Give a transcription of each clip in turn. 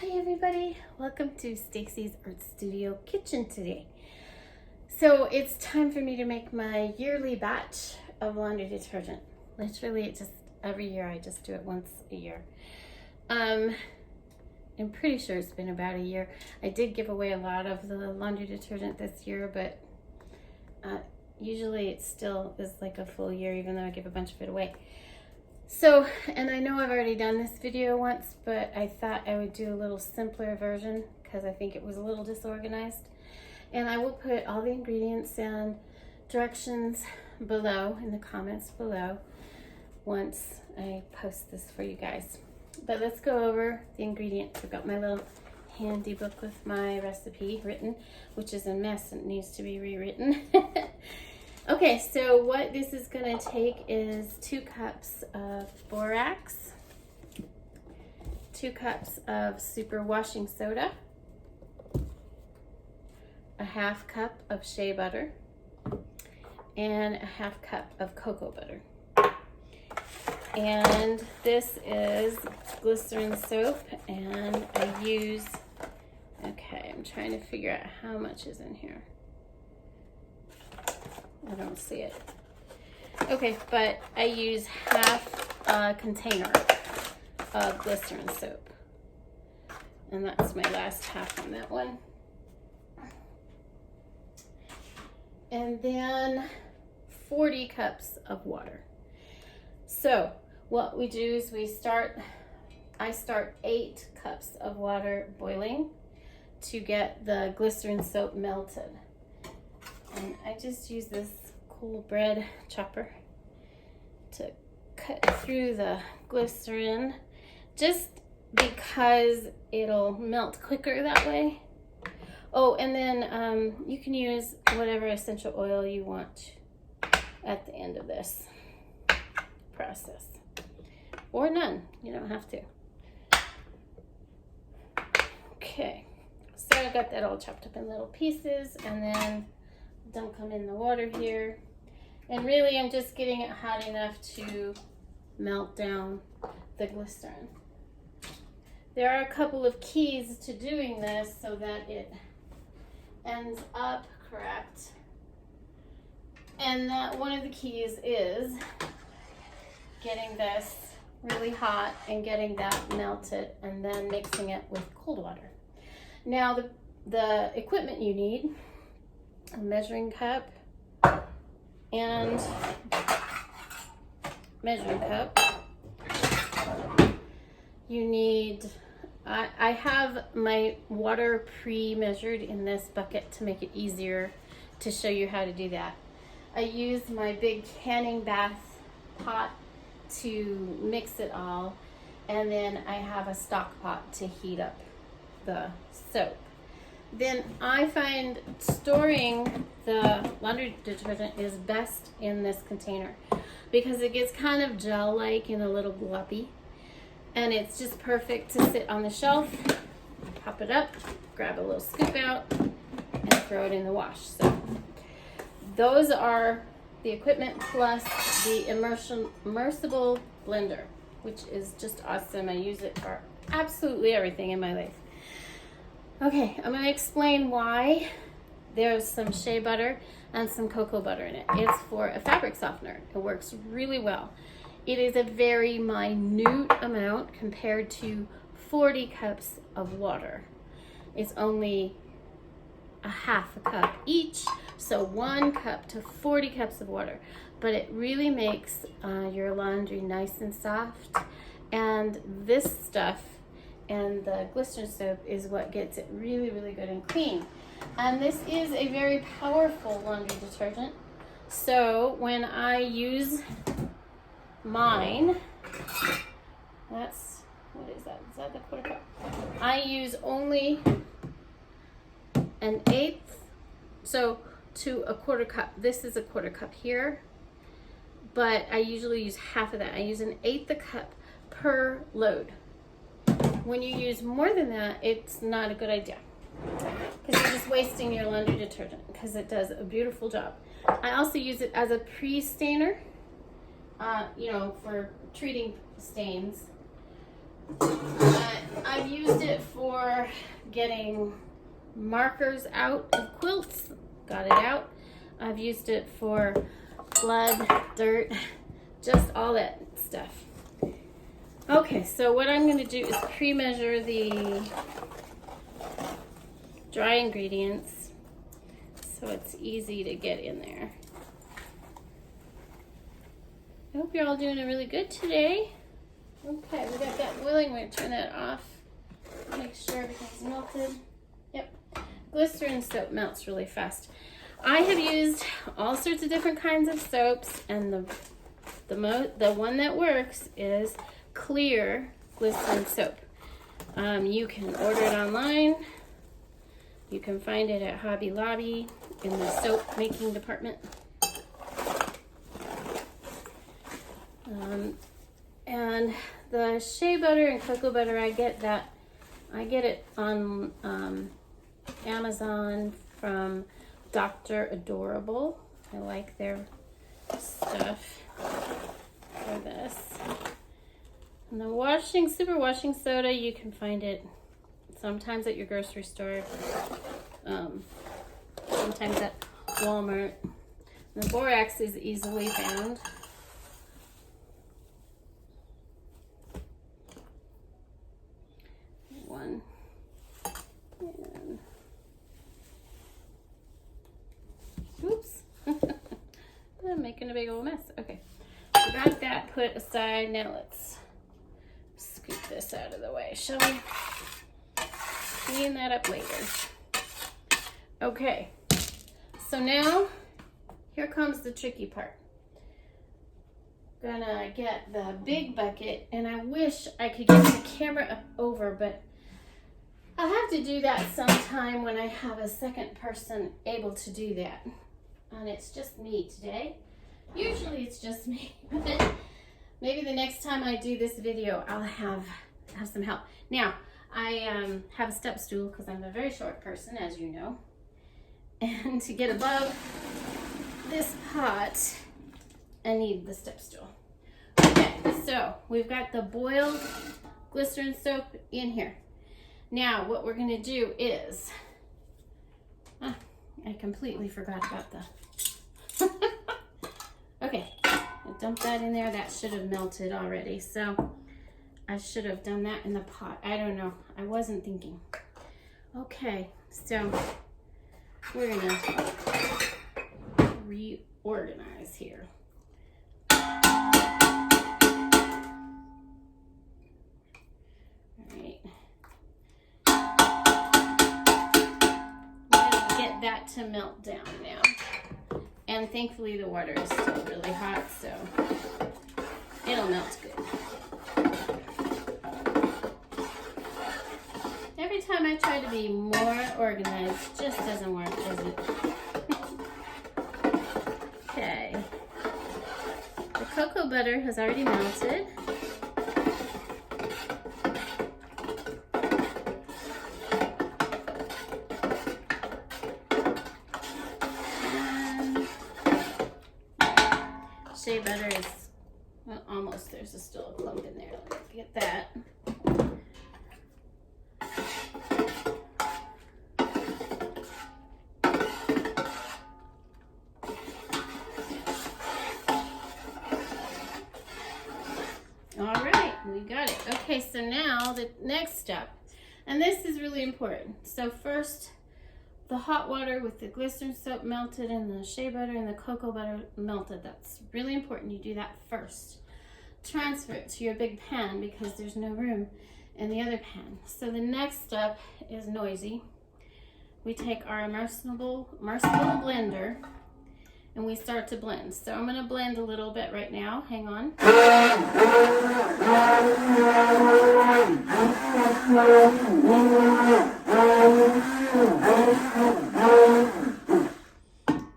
Hi everybody, welcome to Stacy's Art Studio Kitchen today. So it's time for me to make my yearly batch of laundry detergent. Literally every year I just do it once a year. I'm pretty sure it's been about a year. I did give away a lot of the laundry detergent this year, but usually it still is like a full year even though I give a bunch of it away. So, and I know I've already done this video once, but I thought I would do a little simpler version because I think it was a little disorganized. And I will put all the ingredients and directions below in the comments below once I post this for you guys. But let's go over the ingredients. I've got my little handy book with my recipe written, which is a mess and needs to be rewritten. Okay, so what this is going to take is 2 cups of borax, 2 cups of super washing soda, a 1/2 cup of shea butter, and a 1/2 cup of cocoa butter. And this is glycerin soap, and I use, okay, I'm trying to figure out how much is in here. I don't see it. Okay, but I use 1/2 a container of glycerin soap. And that's my last 1/2 on that one. And then 40 cups of water. So what we do is I start 8 cups of water boiling to get the glycerin soap melted. And I just use this cool bread chopper to cut through the glycerin just because it'll melt quicker that way. Oh, and then you can use whatever essential oil you want at the end of this process. Or none, you don't have to. Okay, so I got that all chopped up in little pieces, and then dunk them in the water here. And really I'm just getting it hot enough to melt down the glycerin. There are a couple of keys to doing this so that it ends up correct. And that one of the keys is getting this really hot and getting that melted and then mixing it with cold water. Now the equipment you need: a measuring cup and measuring cup. You need, I have my water pre-measured in this bucket to make it easier to show you how to do that. I use my big canning bath pot to mix it all, and then I have a stock pot to heat up the soap. Then I find storing the laundry detergent is best in this container because it gets kind of gel-like and a little gloppy, and it's just perfect to sit on the shelf, pop it up, grab a little scoop out, and throw it in the wash. So those are the equipment plus the immersible blender, which is just awesome. I use it for absolutely everything in my life. Okay, I'm going to explain why there's some shea butter and some cocoa butter in it. It's for a fabric softener. It works really well. It is a very minute amount compared to 40 cups of water. It's only a 1/2 cup each, so 1 cup to 40 cups of water. But it really makes your laundry nice and soft. And this stuff and the glycerin soap is what gets it really, really good and clean. And this is a very powerful laundry detergent. So when I use mine, that's, what is that? Is that the 1/4 cup? I use only 1/8. So to a 1/4 cup, this is a 1/4 cup here, but I usually use 1/2 of that. I use 1/8 a cup per load. When you use more than that, it's not a good idea because you're just wasting your laundry detergent because it does a beautiful job. I also use it as a pre-stainer, for treating stains. I've used it for for getting markers out of quilts. Got it out. I've used it for blood, dirt, just all that stuff. Okay, so what I'm going to do is pre-measure the dry ingredients so it's easy to get in there. I hope you're all doing really good today. Okay, we got that boiling. We're going to turn that off. Make sure everything's melted. Yep. Glycerin soap melts really fast. I have used all sorts of different kinds of soaps, and the one that works is clear glycerin soap. You can order it online. You can find it at Hobby Lobby in the soap making department. And the shea butter and cocoa butter, I get it on Amazon from Dr. Adorable. I like their stuff for this. And the super washing soda, you can find it sometimes at your grocery store, sometimes at Walmart. And the borax is easily found. One. And oops. I'm making a big old mess. Okay. So got that put aside. Now let's scoop this out of the way, shall we? Clean that up later. Okay. So now, here comes the tricky part. Gonna get the big bucket, and I wish I could get the camera up over, but I'll have to do that sometime when I have a second person able to do that. And it's just me today. Usually it's just me, but maybe the next time I do this video, I'll have some help. Now, I have a step stool because I'm a very short person, as you know. And to get above this pot, I need the step stool. Okay, so we've got the boiled glycerin soap in here. Now, what we're going to do is, I completely forgot about the, okay, I dumped that in there. That should have melted already, so I should have done that in the pot. I don't know. I wasn't thinking. Okay, so we're going to reorganize here. That to melt down now, and thankfully the water is still really hot, so it'll melt good. Every time I try to be more organized, it just doesn't work, does it? Okay, the cocoa butter has already melted. Shea butter is, well, almost. There's still a clump in there. Let me get that. All right, we got it. Okay, so now the next step, and this is really important. So first, the hot water with the glycerin soap melted and the shea butter and the cocoa butter melted. That's really important. You do that first. Transfer it to your big pan because there's no room in the other pan. So the next step is noisy. We take our immersible blender and we start to blend. So I'm going to blend a little bit right now. Hang on.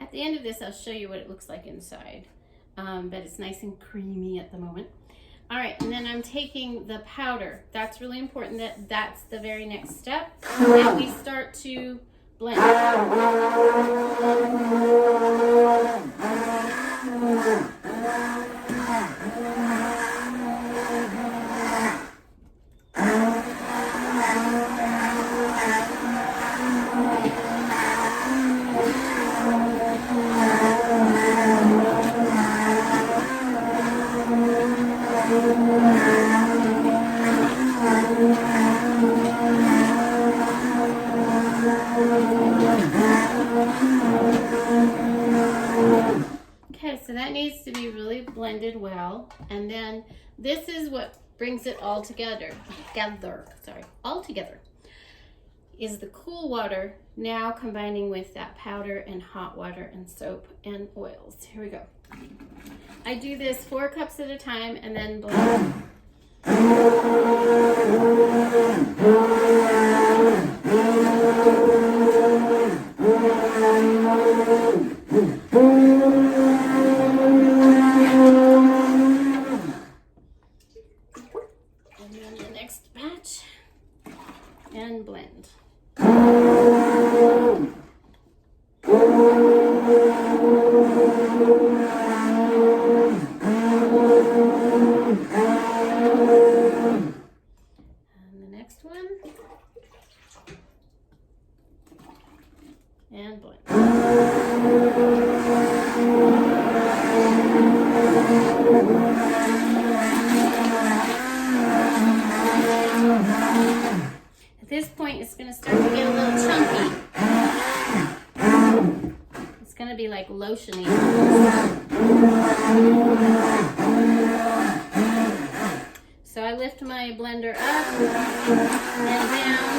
At the end of this, I'll show you what it looks like inside, but it's nice and creamy at the moment. All right, and then I'm taking the powder. That's really important. That's the very next step. And we start to blend. that needs to be really blended well. And then this is what brings it all together. All together is the cool water now combining with that powder and hot water and soap and oils. Here we go. I do this 4 cups at a time and then blend. And then the next batch and blend. And blend. At this point, it's going to start to get a little chunky. It's going to be like lotiony. So I lift my blender up and down.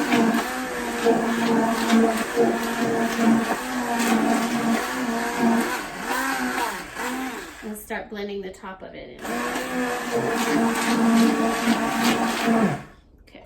And start blending the top of it in. Okay.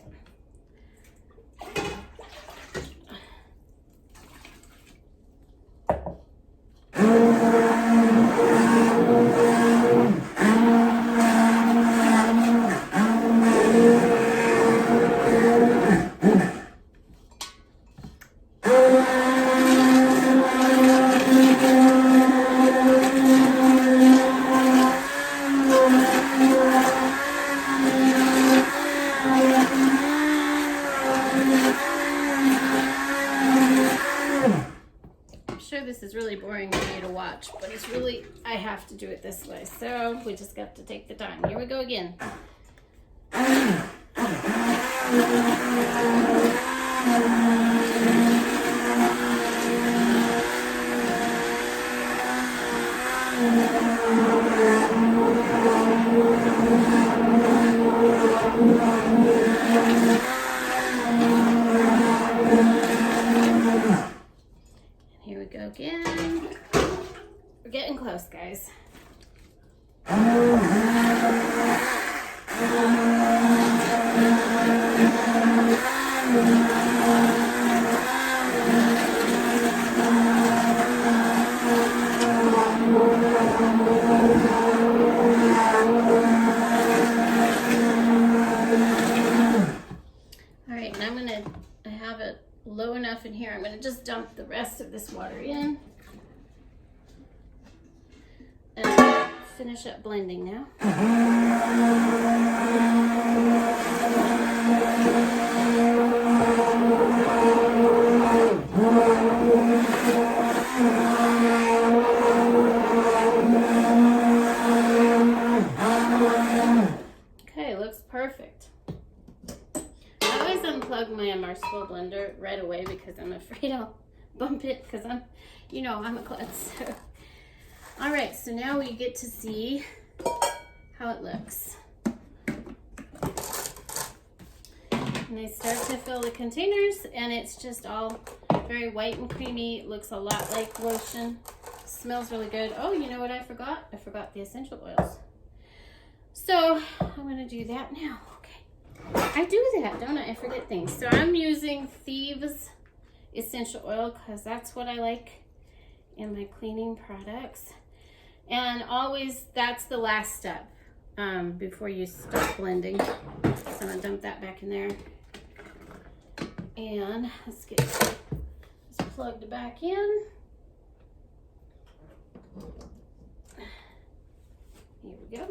This is really boring for you to watch, but it's really, I have to do it this way, so we just got to take the time. Here we go again. Here we go again. We're getting close, guys. All right, and I have it low enough in here. I'm going to just dump the rest of this water in and finish up blending now. Okay, looks perfect. I always unplug my immersive blender right away because I'm afraid I'll bump it because I'm a klutz. So. All right, so now we get to see how it looks. And I start to fill the containers and it's just all very white and creamy. It looks a lot like lotion. Smells really good. Oh, you know what I forgot? I forgot the essential oils. So I'm gonna do that now. Okay. I do that, don't I? I forget things. So I'm using Thieves essential oil because that's what I like in my cleaning products. And always, that's the last step before you start blending. So I'm gonna dump that back in there. And let's get this plugged back in. Here we go.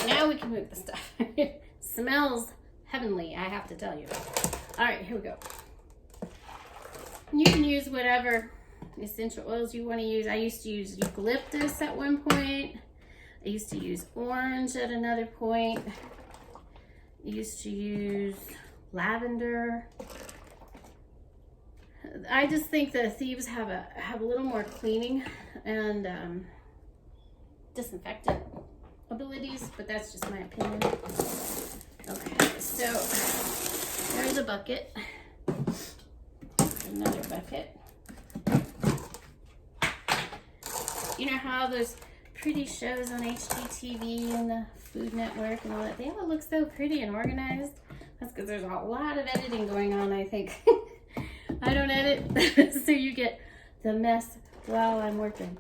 now we can move the stuff. Smells heavenly, I have to tell you. All right, here we go. You can use whatever essential oils you want to use. I used to use eucalyptus at one point. I used to use orange at another point. I used to use lavender. I just think the thieves have a little more cleaning and disinfectant abilities, but that's just my opinion. Okay, so there's a bucket. Another bucket. You know how those pretty shows on HGTV and the Food Network and all that, they all look so pretty and organized? That's because there's a lot of editing going on, I think. I don't edit, so you get the mess while I'm working.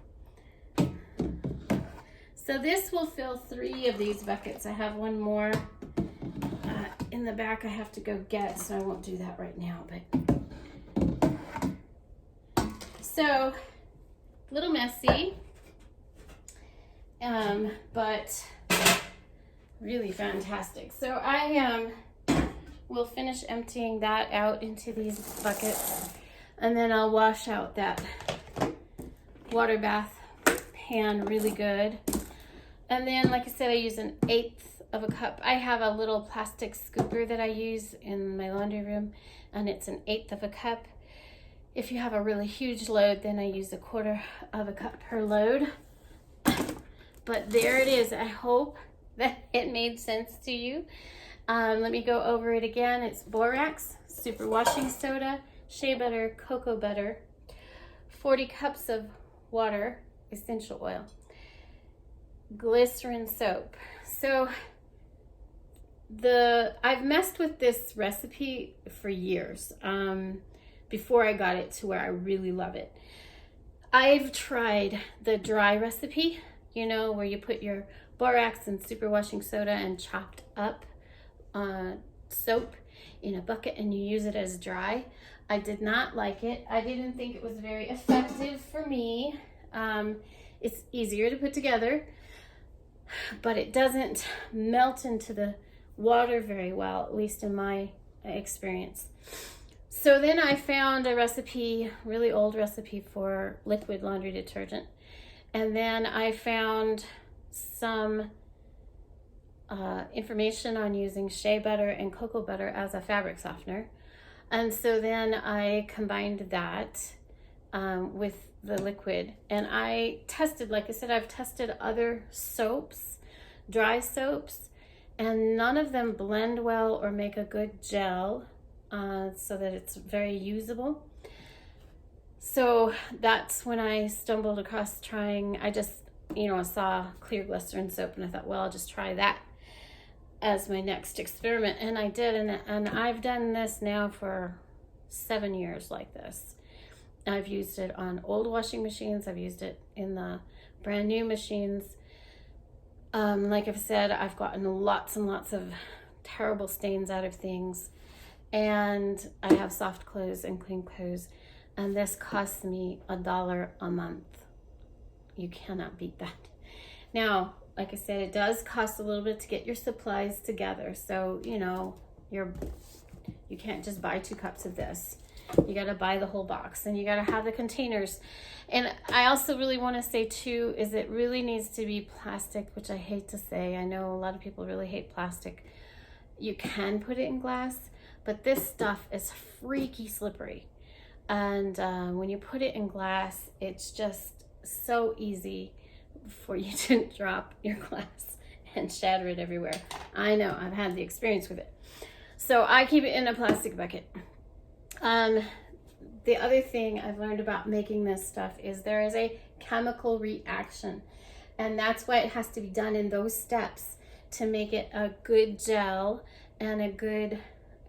So this will fill 3 of these buckets. I have one more in the back I have to go get, so I won't do that right now. So, a little messy, but really fantastic. So I will finish emptying that out into these buckets, and then I'll wash out that water bath pan really good. And then, like I said, I use 1/8 of a cup. I have a little plastic scooper that I use in my laundry room, and it's 1/8 of a cup. If you have a really huge load, then I use 1/4 of a cup per load. But there it is. I hope that it made sense to you. Let me go over it again. It's borax, super washing soda, shea butter, cocoa butter, 40 cups of water, essential oil, glycerin soap. So I've messed with this recipe for years before I got it to where I really love it. I've tried the dry recipe, you know, where you put your borax and super washing soda and chopped up soap in a bucket and you use it as dry. I did not like it. I didn't think it was very effective for me. It's easier to put together, but it doesn't melt into the water very well, at least in my experience. So then I found a recipe, really old recipe for liquid laundry detergent. And then I found some information on using shea butter and cocoa butter as a fabric softener. And so then I combined that with the liquid. And I tested, like I said, I've tested other soaps, dry soaps, and none of them blend well or make a good gel so that it's very usable. So that's when I stumbled across trying, I just, I saw clear glycerin soap and I thought, well, I'll just try that as my next experiment. And I did, and I've done this now for 7 years like this. I've used it on old washing machines. I've used it in the brand new machines. Like I've said, I've gotten lots and lots of terrible stains out of things. And I have soft clothes and clean clothes. And this costs me $1 a month. You cannot beat that. Now, like I said, it does cost a little bit to get your supplies together. So, you can't just buy 2 cups of this. You got to buy the whole box, and you got to have the containers. And I also really want to say too, is it really needs to be plastic, which I hate to say. I know a lot of people really hate plastic. You can put it in glass, but this stuff is freaky slippery. And when you put it in glass, it's just so easy for you to drop your glass and shatter it everywhere. I know, I've had the experience with it. So I keep it in a plastic bucket. The other thing I've learned about making this stuff is there is a chemical reaction. And that's why it has to be done in those steps to make it a good gel and a good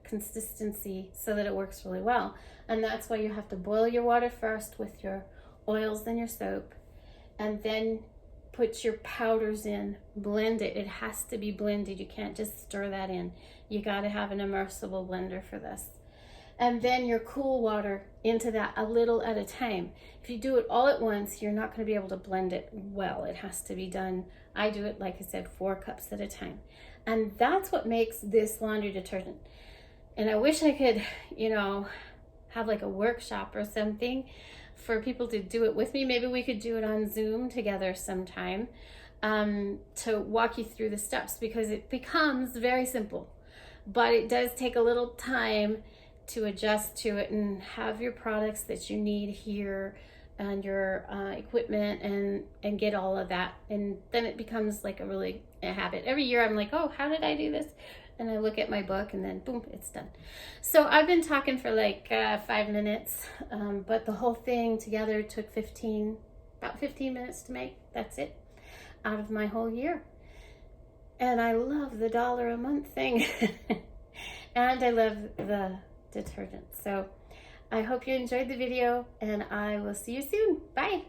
consistency so that it works really well. And that's why you have to boil your water first with your oils and your soap, and then put your powders in, blend it. It has to be blended. You can't just stir that in. You got to have an immersible blender for this. And then your cool water into that a little at a time. If you do it all at once, you're not going to be able to blend it well. It has to be done I do it, like I said, 4 cups at a time. And that's what makes this laundry detergent. And I wish I could, you know, have like a workshop or something for people to do it with me. Maybe we could do it on Zoom together sometime, to walk you through the steps, because it becomes very simple, but it does take a little time to adjust to it and have your products that you need here and your equipment and get all of that. And then it becomes like a habit. Every year I'm like, oh, how did I do this? And I look at my book and then boom, it's done. So I've been talking for like 5 minutes, but the whole thing together took about 15 minutes to make. That's it, out of my whole year. And I love the $1 a month thing. And I love the detergent. So I hope you enjoyed the video, and I will see you soon. Bye.